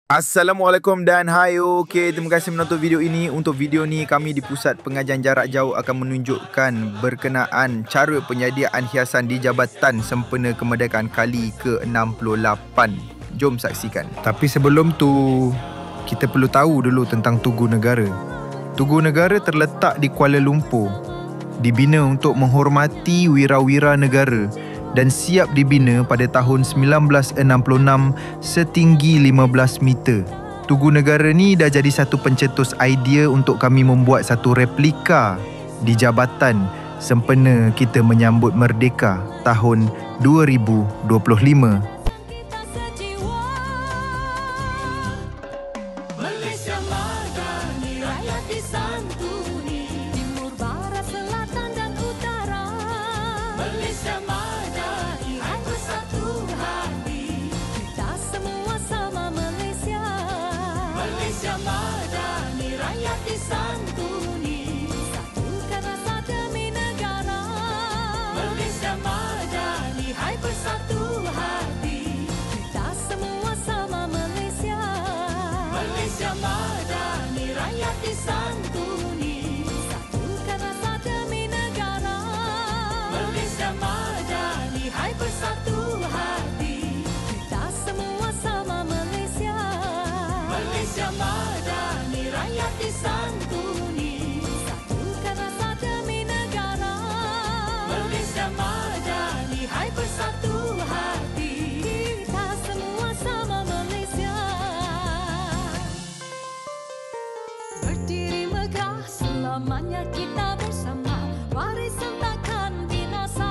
Assalamualaikum dan hai. Okey, terima kasih menonton video ini. Untuk video ni kami di Pusat Pengajian Jarak Jauh akan menunjukkan berkenaan cara penyediaan hiasan di Jabatan Sempena Kemerdekaan kali ke-68. Jom saksikan. Tapi sebelum tu, kita perlu tahu dulu tentang Tugu Negara. Tugu Negara terletak di Kuala Lumpur. Dibina untuk menghormati wira-wira negara dan siap dibina pada tahun 1966 setinggi 15 meter. Tugu Negara ni dah jadi satu pencetus idea untuk kami membuat satu replika di jabatan sempena kita menyambut merdeka tahun 2025. Selamanya kita bersama, warisan takkan binasa.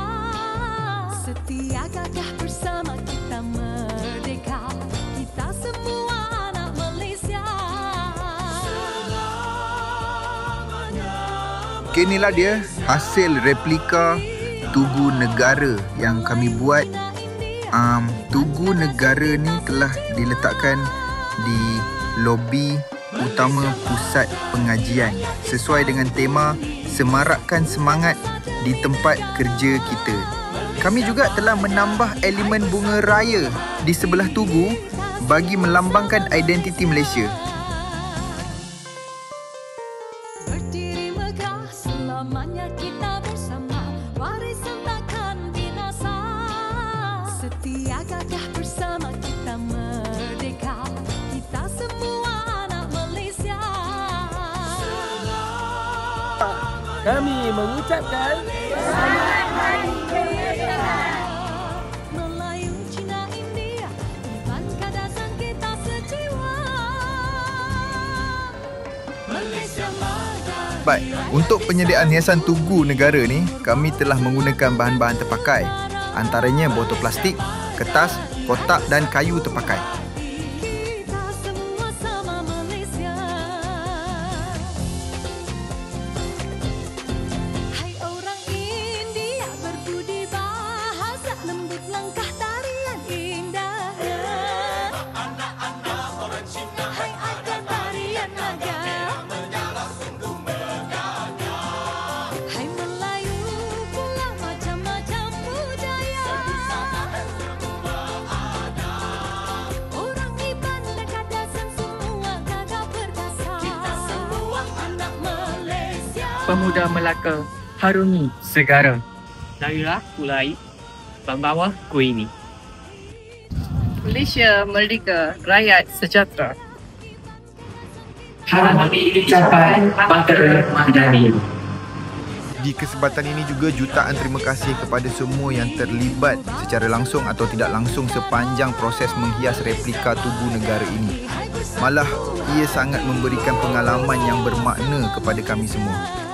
Setia gagah bersama kita merdeka, kita semua anak Malaysia. Okay, inilah dia hasil replika Tugu Negara yang kami buat. Tugu Negara ni telah diletakkan di lobi utama Pusat Pengajian sesuai dengan tema Semarakkan Semangat di Tempat Kerja Kita. Kami juga telah menambah elemen bunga raya di sebelah tugu bagi melambangkan identiti Malaysia. Berdiri megah, selamanya kita bersama, warisan takkan binasa. Setia gagah bersama kita merdeka, kita semua anak Malaysia. Kami mengucapkan Selamat Hari Kemerdekaan. Melayu, Cina, India, tumpahkan kadasan kita sejiwa. Malaysia Madani. Baik, untuk penyediaan hiasan Tugu Negara ni, kami telah menggunakan bahan-bahan terpakai. Antaranya botol plastik, kertas, kotak dan kayu terpakai. Kita semua sama Malaysia. Hai orang India berbudi bahasa, lembut langkah tarian indah. Anak-anak orang Cina, hai akan tarian naga. Hai Melayu pula macam-macam budaya. Orang Iban dan Kadasan semua gagah perkasa. Kita semua anak Malaysia. Pemuda Melaka harungi segara. Darilah mulai membawa kuih ini. Malaysia merdeka, rakyat sejahtera. Harap dicapai Bahtera Madani. Di kesempatan ini juga jutaan terima kasih kepada semua yang terlibat secara langsung atau tidak langsung sepanjang proses menghias replika Tugu Negara ini. Malah ia sangat memberikan pengalaman yang bermakna kepada kami semua.